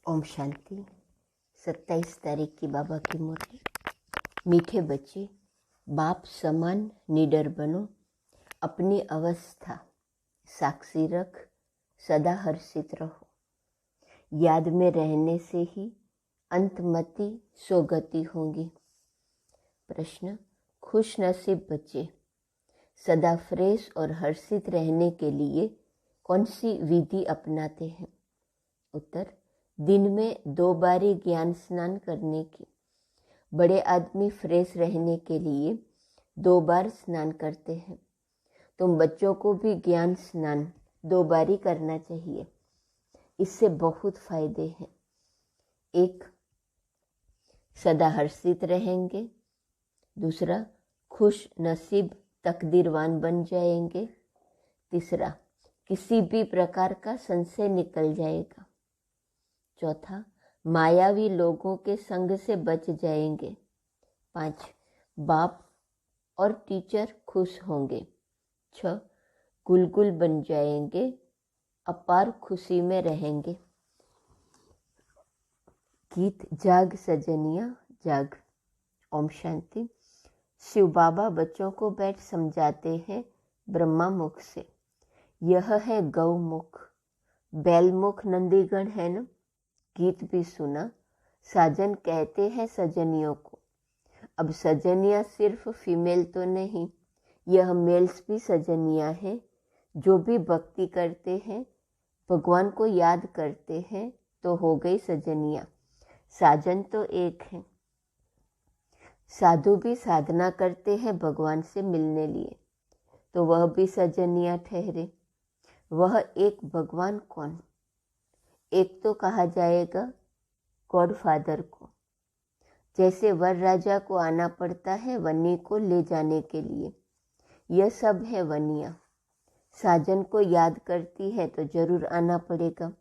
ओम शांति। 27 तारीख की बाबा की मुरली। मीठे बच्चे, बाप समान निडर बनो, अपनी अवस्था साक्षी रख, सदा हर्षित रहो। याद में रहने से ही अंतमति सोगति होंगी। प्रश्न, खुश नसीब बच्चे सदा फ्रेश और हर्षित रहने के लिए कौन सी विधि अपनाते हैं? उत्तर, दिन में 2 बारी ज्ञान स्नान करने की। बड़े आदमी फ्रेश रहने के लिए 2 बार स्नान करते हैं। तुम बच्चों को भी ज्ञान स्नान 2 बारी करना चाहिए। इससे बहुत फायदे हैं। 1, सदा हर्षित रहेंगे। दूसरा, खुश नसीब तकदीरवान बन जाएंगे। तीसरा, किसी भी प्रकार का संशय निकल जाएगा। चौथा, मायावी लोगों के संग से बच जाएंगे। 5, बाप और टीचर खुश होंगे। 6, गुलगुल बन जाएंगे, अपार खुशी में रहेंगे। गीत जाग सजनिया जाग। ओम शांति। शिव बाबा बच्चों को बैठ समझाते हैं ब्रह्मा मुख से। यह है गौ मुख, बैल मुख नंदीगण है न। गीत भी सुना। साजन कहते हैं सजनियों को। अब सजनिया सिर्फ फीमेल तो नहीं, यह मेल्स भी सजनिया है। जो भी भक्ति करते हैं, भगवान को याद करते हैं, तो हो गई सजनिया। साजन तो एक है। साधु भी साधना करते हैं भगवान से मिलने लिए, तो वह भी सजनिया ठहरे। वह एक भगवान कौन? एक तो कहा जाएगा गॉड फादर को। जैसे वर राजा को आना पड़ता है वनी को ले जाने के लिए, यह सब है वनिया। साजन को याद करती है तो जरूर आना पड़ेगा।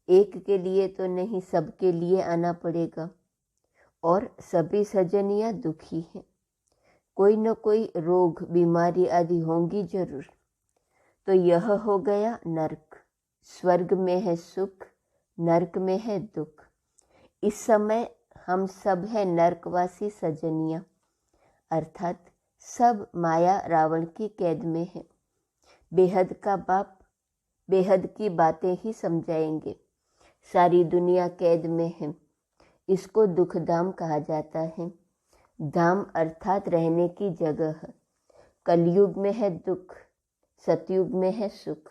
एक के लिए तो नहीं, सबके लिए आना पड़ेगा। और सभी सजनिया दुखी हैं। कोई न कोई रोग बीमारी आदि होंगी जरूर। तो यह हो गया नरक। स्वर्ग में है सुख, नरक में है दुख। इस समय हम सब हैं नरकवासी सजनिया, अर्थात सब माया रावण की कैद में है। बेहद का बाप बेहद की बातें ही समझाएंगे। सारी दुनिया कैद में है। इसको दुख धाम कहा जाता है। धाम अर्थात रहने की जगह। कलयुग में है दुख, सतयुग में है सुख।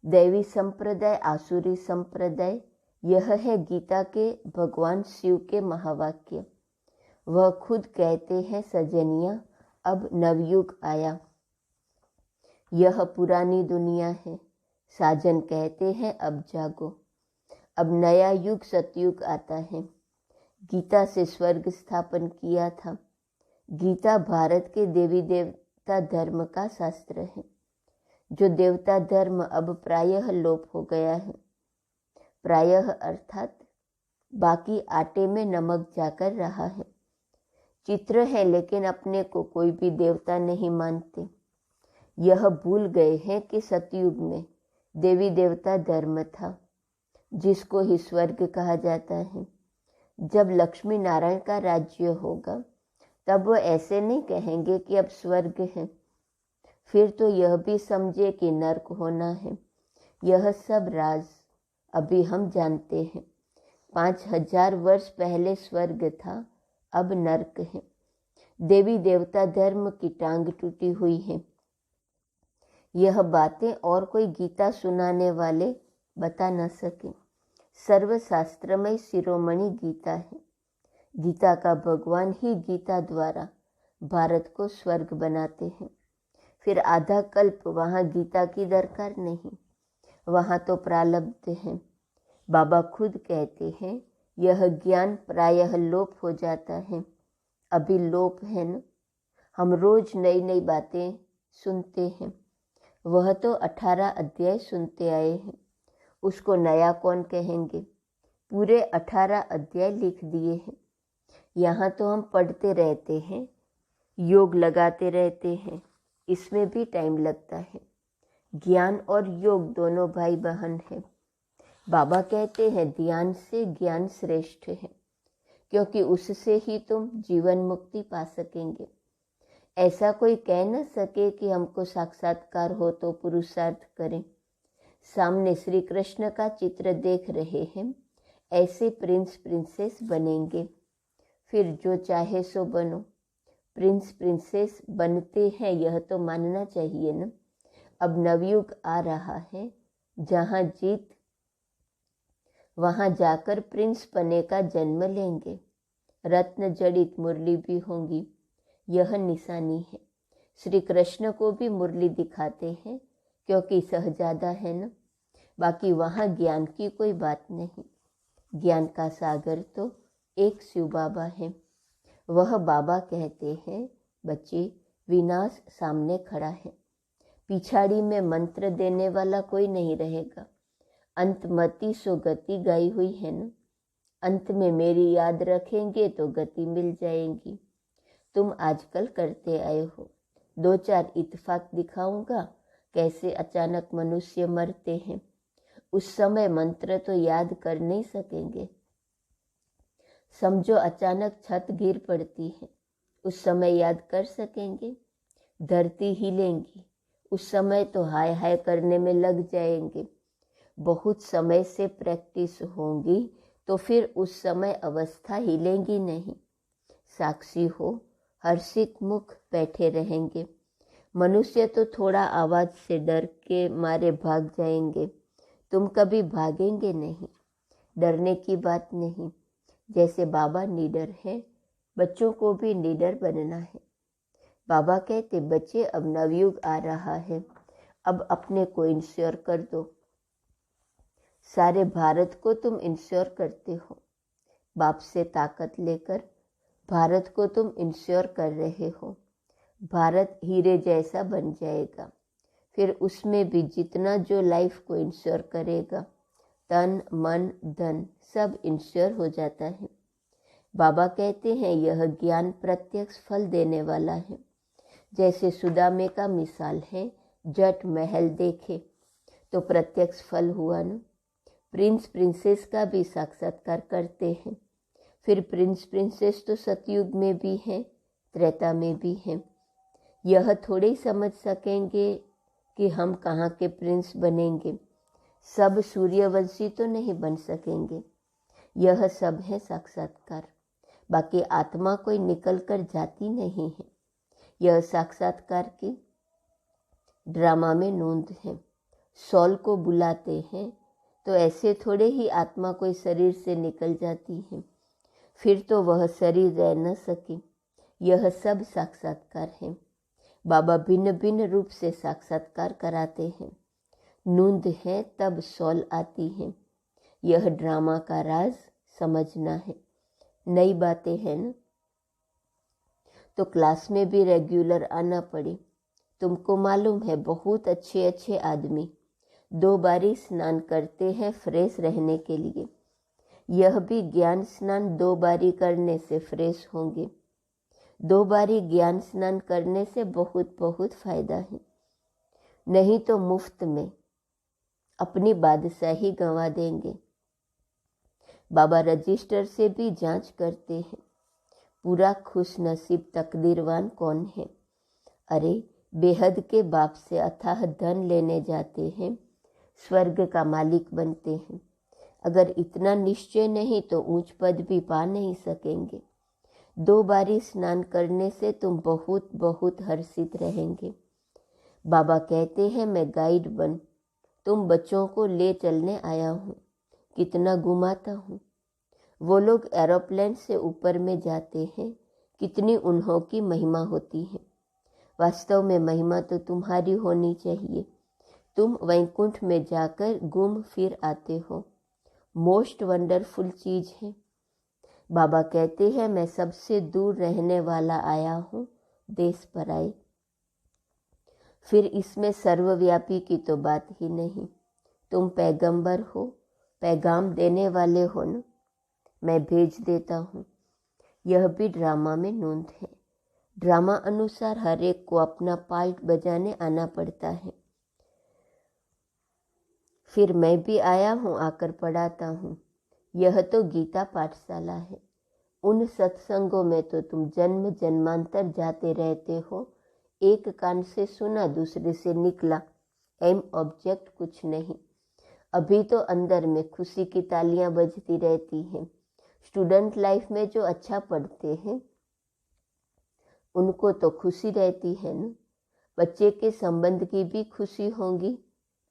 दैवी संप्रदाय, आसुरी संप्रदाय, यह है गीता के भगवान शिव के महावाक्य। वह खुद कहते हैं सजनिया, अब नवयुग आया। यह पुरानी दुनिया है। साजन कहते हैं अब जागो। अब नया युग सतयुग आता है। गीता से स्वर्ग स्थापन किया था। गीता भारत के देवी देवता धर्म का शास्त्र है। जो देवता धर्म अब प्रायः लोप हो गया है। प्रायः अर्थात बाकी आटे में नमक जाकर रहा है। चित्र है लेकिन अपने को कोई भी देवता नहीं मानते। यह भूल गए हैं कि सतयुग में देवी देवता धर्म था, जिसको ही स्वर्ग कहा जाता है। जब लक्ष्मी नारायण का राज्य होगा तब वो ऐसे नहीं कहेंगे कि अब स्वर्ग है। फिर तो यह भी समझे कि नरक होना है। यह सब राज अभी हम जानते हैं। 5000 वर्ष पहले स्वर्ग था, अब नरक है। देवी देवता धर्म की टांग टूटी हुई है। यह बातें और कोई गीता सुनाने वाले बता न सके। सर्वशास्त्रमय शिरोमणि गीता है। गीता का भगवान ही गीता द्वारा भारत को स्वर्ग बनाते हैं। फिर आधा कल्प वहाँ गीता की दरकार नहीं, वहाँ तो प्रारब्ध है। बाबा खुद कहते हैं यह ज्ञान प्रायः लोप हो जाता है। अभी लोप है न। हम रोज नई नई बातें सुनते हैं। वह तो 18 अध्याय सुनते आए हैं, उसको नया कौन कहेंगे। पूरे 18 अध्याय लिख दिए हैं। यहाँ तो हम पढ़ते रहते हैं, योग लगाते रहते हैं, इसमें भी टाइम लगता है। ज्ञान और योग दोनों भाई बहन हैं। बाबा कहते हैं ध्यान से ज्ञान श्रेष्ठ है, क्योंकि उससे ही तुम जीवन मुक्ति पा सकेंगे। ऐसा कोई कह न सके कि हमको साक्षात्कार हो तो पुरुषार्थ करें। सामने श्री कृष्ण का चित्र देख रहे हैं, ऐसे प्रिंस प्रिंसेस बनेंगे। फिर जो चाहे सो बनो, प्रिंस प्रिंसेस बनते हैं यह तो मानना चाहिए न। अब नवयुग आ रहा है, जहाँ जीत वहाँ जाकर प्रिंस बने का जन्म लेंगे। रत्न जड़ित मुरली भी होंगी, यह निशानी है। श्री कृष्ण को भी मुरली दिखाते हैं, क्योंकि सहजादा है न। बाकी वहाँ ज्ञान की कोई बात नहीं। ज्ञान का सागर तो एक शिव बाबा है। वह बाबा कहते हैं, बच्चे विनाश सामने खड़ा है, पिछाड़ी में मंत्र देने वाला कोई नहीं रहेगा। अंतमति सो गति गाई हुई है न। अंत में मेरी याद रखेंगे तो गति मिल जाएगी। तुम आजकल करते आए हो। 2-4 इत्तेफाक दिखाऊंगा कैसे अचानक मनुष्य मरते हैं। उस समय मंत्र तो याद कर नहीं सकेंगे। समझो अचानक छत गिर पड़ती है, उस समय याद कर सकेंगे। धरती हिलेंगी, उस समय तो हाय हाय करने में लग जाएंगे। बहुत समय से प्रैक्टिस होंगी तो फिर उस समय अवस्था हिलेंगी नहीं। साक्षी हो, हर्षित मुख बैठे रहेंगे। मनुष्य तो थोड़ा आवाज से डर के मारे भाग जाएंगे, तुम कभी भागेंगे नहीं। डरने की बात नहीं। जैसे बाबा निडर है, बच्चों को भी निडर बनना है। बाबा कहते, बच्चे अब नवयुग आ रहा है, अब अपने को इंश्योर कर दो। सारे भारत को तुम इंश्योर करते हो। बाप से ताकत लेकर भारत को तुम इंश्योर कर रहे हो। भारत हीरे जैसा बन जाएगा। फिर उसमें भी जितना जो लाइफ को इंश्योर करेगा, तन मन धन सब इंश्योर हो जाता है। बाबा कहते हैं यह ज्ञान प्रत्यक्ष फल देने वाला है। जैसे सुदामे का मिसाल है, जट महल देखे तो प्रत्यक्ष फल हुआ न। प्रिंस प्रिंसेस का भी साक्षात्कार करते हैं। फिर प्रिंस प्रिंसेस तो सतयुग में भी हैं, त्रेता में भी हैं। यह थोड़े ही समझ सकेंगे कि हम कहाँ के प्रिंस बनेंगे। सब सूर्यवंशी तो नहीं बन सकेंगे। यह सब है साक्षात्कार। बाकी आत्मा कोई निकल कर जाती नहीं है। यह साक्षात्कार की ड्रामा में नोंद है। सॉल को बुलाते हैं तो ऐसे थोड़े ही आत्मा कोई शरीर से निकल जाती है, फिर तो वह शरीर रह न सके। यह सब साक्षात्कार है। बाबा भिन्न भिन्न रूप से साक्षात्कार कराते हैं। नूंद है तब सॉल आती है। यह ड्रामा का राज समझना है। नई बातें हैं न, तो क्लास में भी रेगुलर आना पड़े। तुमको मालूम है बहुत अच्छे अच्छे आदमी 2 बारी स्नान करते हैं फ्रेश रहने के लिए। यह भी ज्ञान स्नान 2 बारी करने से फ्रेश होंगे। 2 बारी ज्ञान स्नान करने से बहुत बहुत फायदा है। नहीं तो मुफ्त में अपनी बादशाही गंवा देंगे। बाबा रजिस्टर से भी जांच करते हैं, पूरा खुश नसीब तकदीरवान कौन है। अरे बेहद के बाप से अथाह धन लेने जाते हैं, स्वर्ग का मालिक बनते हैं। अगर इतना निश्चय नहीं तो ऊंच पद भी पा नहीं सकेंगे। 2 बारी स्नान करने से तुम बहुत बहुत हर्षित रहेंगे। बाबा कहते हैं मैं गाइड बन तुम बच्चों को ले चलने आया हूँ। कितना घुमाता हूँ। वो लोग एरोप्लेन से ऊपर में जाते हैं, कितनी उन्हों की महिमा होती है। वास्तव में महिमा तो तुम्हारी होनी चाहिए। तुम वैकुंठ में जाकर घूम फिर आते हो। मोस्ट वंडरफुल चीज है। बाबा कहते हैं मैं सबसे दूर रहने वाला आया हूँ, देश पर आए। फिर इसमें सर्वव्यापी की तो बात ही नहीं। तुम पैगंबर हो, पैगाम देने वाले हो न। मैं भेज देता हूँ। यह भी ड्रामा में नोंद है। ड्रामा अनुसार हर एक को अपना पार्ट बजाने आना पड़ता है। फिर मैं भी आया हूँ, आकर पढ़ाता हूँ। यह तो गीता पाठशाला है। उन सत्संगों में तो तुम जन्म जन्मांतर जाते रहते हो। एक कान से सुना, दूसरे से निकला। एम ऑब्जेक्ट कुछ नहीं। अभी तो अंदर में खुशी की तालियां बजती रहती हैं। स्टूडेंट लाइफ में जो अच्छा पढ़ते हैं उनको तो खुशी रहती है ना। बच्चे के संबंध की भी खुशी होगी,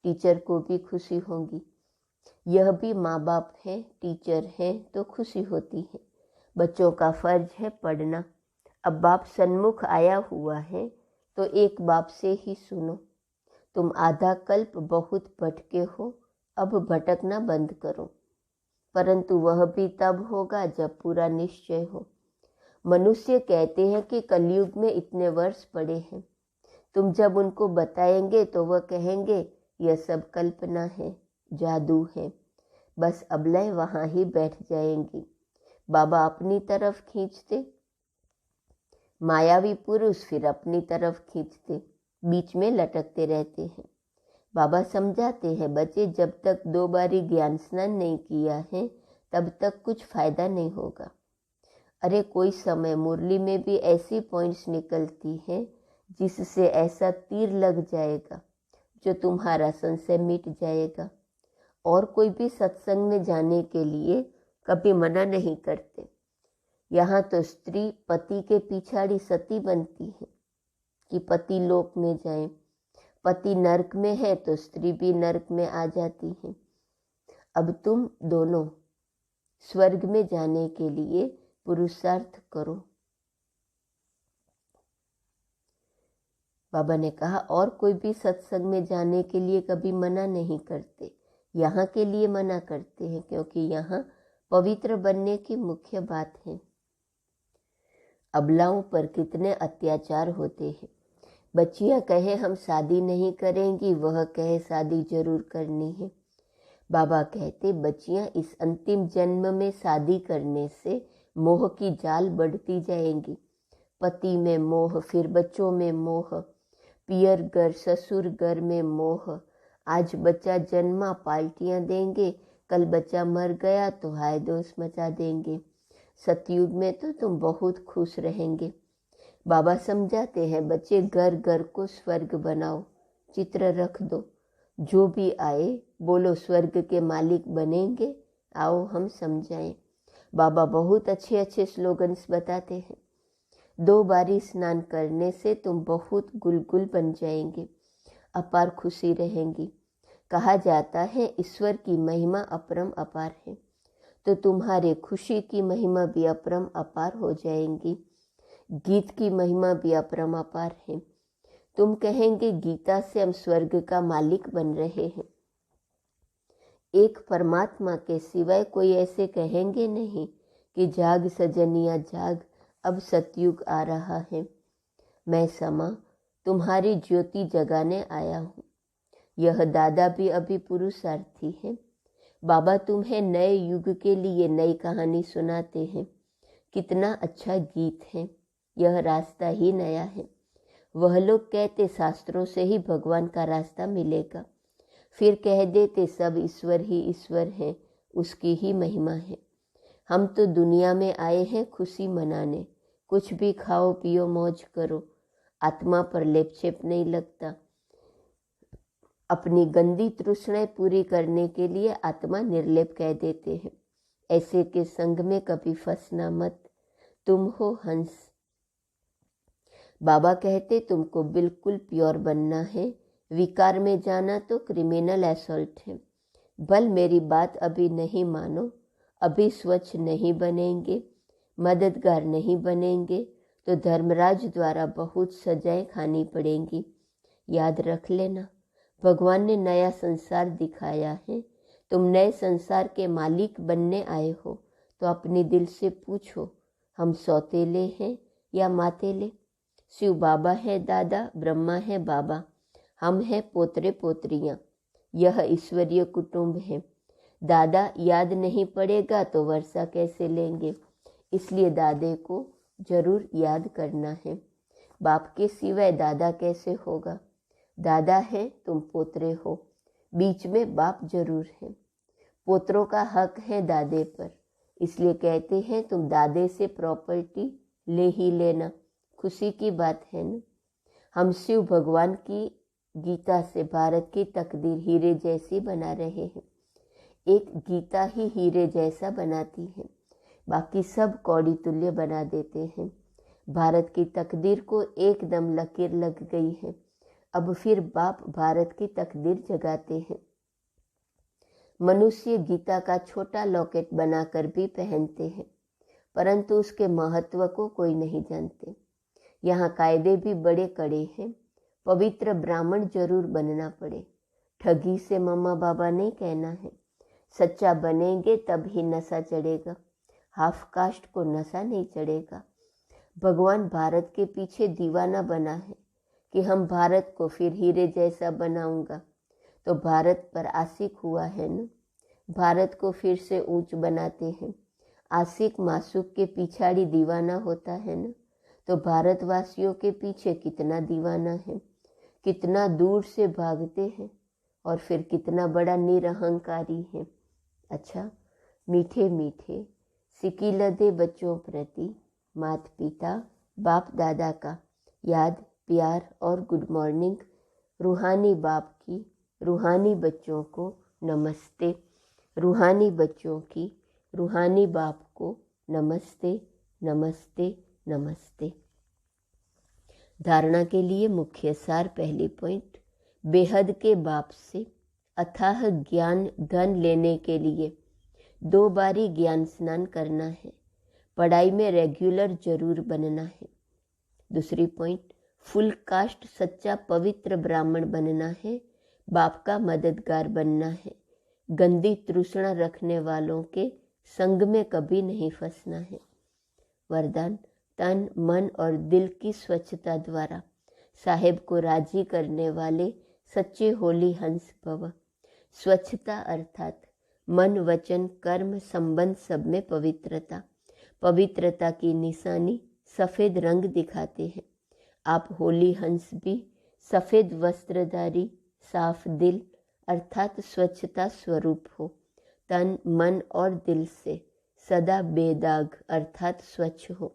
टीचर को भी खुशी होगी। यह भी माँ बाप है, टीचर है तो खुशी होती है। बच्चों का फर्ज है पढ़ना। अब बाप सन्मुख आया हुआ है तो एक बाप से ही सुनो। तुम आधा कल्प बहुत भटके हो, अब भटकना बंद करो। परंतु वह भी तब होगा जब पूरा निश्चय हो। मनुष्य कहते हैं कि कलयुग में इतने वर्ष पड़े हैं। तुम जब उनको बताएंगे तो वह कहेंगे यह सब कल्पना है, जादू है। बस अबलाएं वहां ही बैठ जाएंगी। बाबा अपनी तरफ खींचते, मायावी पुरुष फिर अपनी तरफ खींचते, बीच में लटकते रहते हैं। बाबा समझाते हैं, बच्चे जब तक 2 बारी ज्ञान स्नान नहीं किया है तब तक कुछ फायदा नहीं होगा। अरे कोई समय मुरली में भी ऐसी पॉइंट्स निकलती हैं जिससे ऐसा तीर लग जाएगा जो तुम्हारा संशय मिट जाएगा। और कोई भी सत्संग में जाने के लिए कभी मना नहीं करते। यहाँ तो स्त्री पति के पिछाड़ी सती बनती है कि पति लोक में जाए। पति नरक में है तो स्त्री भी नरक में आ जाती है। अब तुम दोनों स्वर्ग में जाने के लिए पुरुषार्थ करो। बाबा ने कहा और कोई भी सत्संग में जाने के लिए कभी मना नहीं करते, यहाँ के लिए मना करते हैं क्योंकि यहाँ पवित्र बनने की मुख्य बात है। अबलाओं पर कितने अत्याचार होते हैं। बच्चियां कहे हम शादी नहीं करेंगी, वह कहे शादी जरूर करनी है। बाबा कहते बच्चियां इस अंतिम जन्म में शादी करने से मोह की जाल बढ़ती जाएंगी। पति में मोह, फिर बच्चों में मोह, पियर घर ससुर घर में मोह। आज बच्चा जन्मा पाल्टियां देंगे, कल बच्चा मर गया तो हाय दोष मचा देंगे। सतयुग में तो तुम बहुत खुश रहेंगे। बाबा समझाते हैं बच्चे घर घर को स्वर्ग बनाओ, चित्र रख दो। जो भी आए बोलो स्वर्ग के मालिक बनेंगे, आओ हम समझाएं। बाबा बहुत अच्छे अच्छे स्लोगन्स बताते हैं। 2 बारी स्नान करने से तुम बहुत गुलगुल बन जाएंगे, अपार खुशी रहेंगी। कहा जाता है ईश्वर की महिमा अपरम अपार है, तो तुम्हारे खुशी की महिमा भी अपरम अपार हो जाएंगी। गीत की महिमा भी अपरम अपार है। तुम कहेंगे गीता से हम स्वर्ग का मालिक बन रहे हैं। एक परमात्मा के सिवाय कोई ऐसे कहेंगे नहीं कि जाग सजनिया जाग, अब सतयुग आ रहा है। मैं समा तुम्हारी ज्योति जगाने आया हूँ। यह दादा भी अभी पुरुषार्थी है। बाबा तुम्हें नए युग के लिए नई कहानी सुनाते हैं। कितना अच्छा गीत है, यह रास्ता ही नया है। वह लोग कहते शास्त्रों से ही भगवान का रास्ता मिलेगा, फिर कह देते सब ईश्वर ही ईश्वर है, उसकी ही महिमा है। हम तो दुनिया में आए हैं खुशी मनाने, कुछ भी खाओ पियो मौज करो, आत्मा पर लेपचेप नहीं लगता। अपनी गंदी तृष्णाएं पूरी करने के लिए आत्मा निर्लेप कह देते हैं। ऐसे के संग में कभी फंसना मत, तुम हो हंस। बाबा कहते तुमको बिल्कुल प्योर बनना है, विकार में जाना तो क्रिमिनल असॉल्ट है। भल मेरी बात अभी नहीं मानो, अभी स्वच्छ नहीं बनेंगे, मददगार नहीं बनेंगे तो धर्मराज द्वारा बहुत सजाएं खानी पड़ेंगी। याद रख लेना, भगवान ने नया संसार दिखाया है। तुम नए संसार के मालिक बनने आए हो तो अपने दिल से पूछो, हम सौतेले हैं या मातेले? शिव बाबा है दादा, ब्रह्मा है बाबा, हम हैं पोतरे पोतरियाँ। यह ईश्वरीय कुटुंब है। दादा याद नहीं पड़ेगा तो वर्षा कैसे लेंगे, इसलिए दादे को जरूर याद करना है। बाप के सिवाय दादा कैसे होगा? दादा है, तुम पोतरे हो। बीच में बाप जरूर है। पोत्रों का हक है दादे पर, इसलिए कहते हैं तुम दादे से प्रॉपर्टी ले ही लेना। खुशी की बात है ना। हम शिव भगवान की गीता से भारत की तकदीर हीरे जैसी बना रहे हैं। एक गीता ही हीरे जैसा बनाती है, बाकी सब कौड़ी तुल्य बना देते हैं। भारत की तकदीर को एकदम लकीर लग गई है। अब फिर बाप भारत की तकदीर जगाते हैं। मनुष्य गीता का छोटा लॉकेट बनाकर भी पहनते हैं, परंतु उसके महत्व को कोई नहीं जानते। यहाँ कायदे भी बड़े कड़े हैं। पवित्र ब्राह्मण जरूर बनना पड़े। ठगी से मम्मा बाबा नहीं कहना है। सच्चा बनेंगे तब ही नशा चढ़ेगा। हाफ कास्ट को नशा नहीं चढ़ेगा। भगवान भारत के पीछे दीवाना बना है कि हम भारत को फिर हीरे जैसा बनाऊंगा। तो भारत पर आशिक हुआ है न। भारत को फिर से ऊंच बनाते हैं। आशिक मासूक के पिछाड़ी दीवाना होता है न। तो भारतवासियों के पीछे कितना दीवाना है, कितना दूर से भागते हैं और फिर कितना बड़ा निरहंकारी है। अच्छा, मीठे मीठे सिकीलदे बच्चों प्रति माता पिता बाप दादा का याद, प्यार और गुड मॉर्निंग। रूहानी बाप की रूहानी बच्चों को नमस्ते। रूहानी बच्चों की रूहानी बाप को नमस्ते नमस्ते नमस्ते। धारणा के लिए मुख्य सार। पहली पॉइंट, बेहद के बाप से अथाह ज्ञान धन लेने के लिए 2 बारी ज्ञान स्नान करना है। पढ़ाई में रेगुलर जरूर बनना है। दूसरी पॉइंट, फुल कास्ट सच्चा पवित्र ब्राह्मण बनना है। बाप का मददगार बनना है। गंदी तृष्णा रखने वालों के संग में कभी नहीं फंसना है। वरदान, तन मन और दिल की स्वच्छता द्वारा साहेब को राजी करने वाले सच्चे होली हंस भव। स्वच्छता अर्थात मन वचन कर्म संबंध सब में पवित्रता। पवित्रता की निशानी सफ़ेद रंग दिखाते हैं। आप होली हंस भी सफ़ेद वस्त्रधारी साफ दिल अर्थात स्वच्छता स्वरूप हो। तन मन और दिल से सदा बेदाग अर्थात स्वच्छ हो।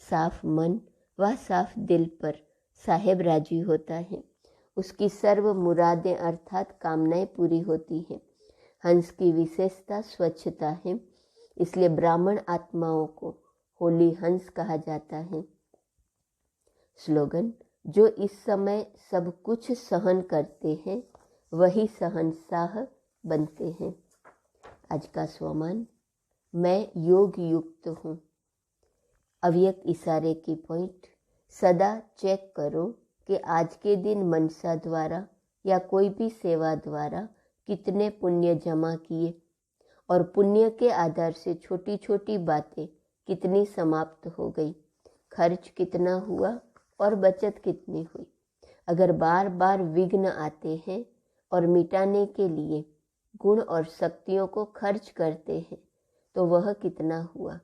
साफ मन व साफ दिल पर साहेब राजी होता है। उसकी सर्व मुरादें अर्थात कामनाएं पूरी होती हैं। हंस की विशेषता स्वच्छता है, इसलिए ब्राह्मण आत्माओं को होली हंस कहा जाता है। स्लोगन, जो इस समय सब कुछ सहन करते हैं वही सहनशाह बनते हैं। आज का स्वमान, मैं योग युक्त हूँ। अव्यक्त इशारे की पॉइंट, सदा चेक करो कि आज के दिन मनसा द्वारा या कोई भी सेवा द्वारा कितने पुण्य जमा किए और पुण्य के आधार से छोटी छोटी बातें कितनी समाप्त हो गई, खर्च कितना हुआ और बचत कितनी हुई। अगर बार बार विघ्न आते हैं और मिटाने के लिए गुण और शक्तियों को खर्च करते हैं तो वह कितना हुआ।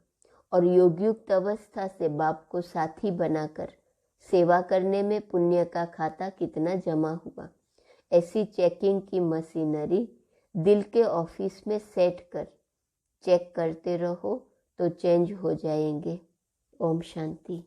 और योगयुक्त अवस्था से बाप को साथी बनाकर सेवा करने में पुण्य का खाता कितना जमा हुआ। ऐसी चेकिंग की मशीनरी दिल के ऑफिस में सेट कर चेक करते रहो तो चेंज हो जाएंगे। ओम शांति।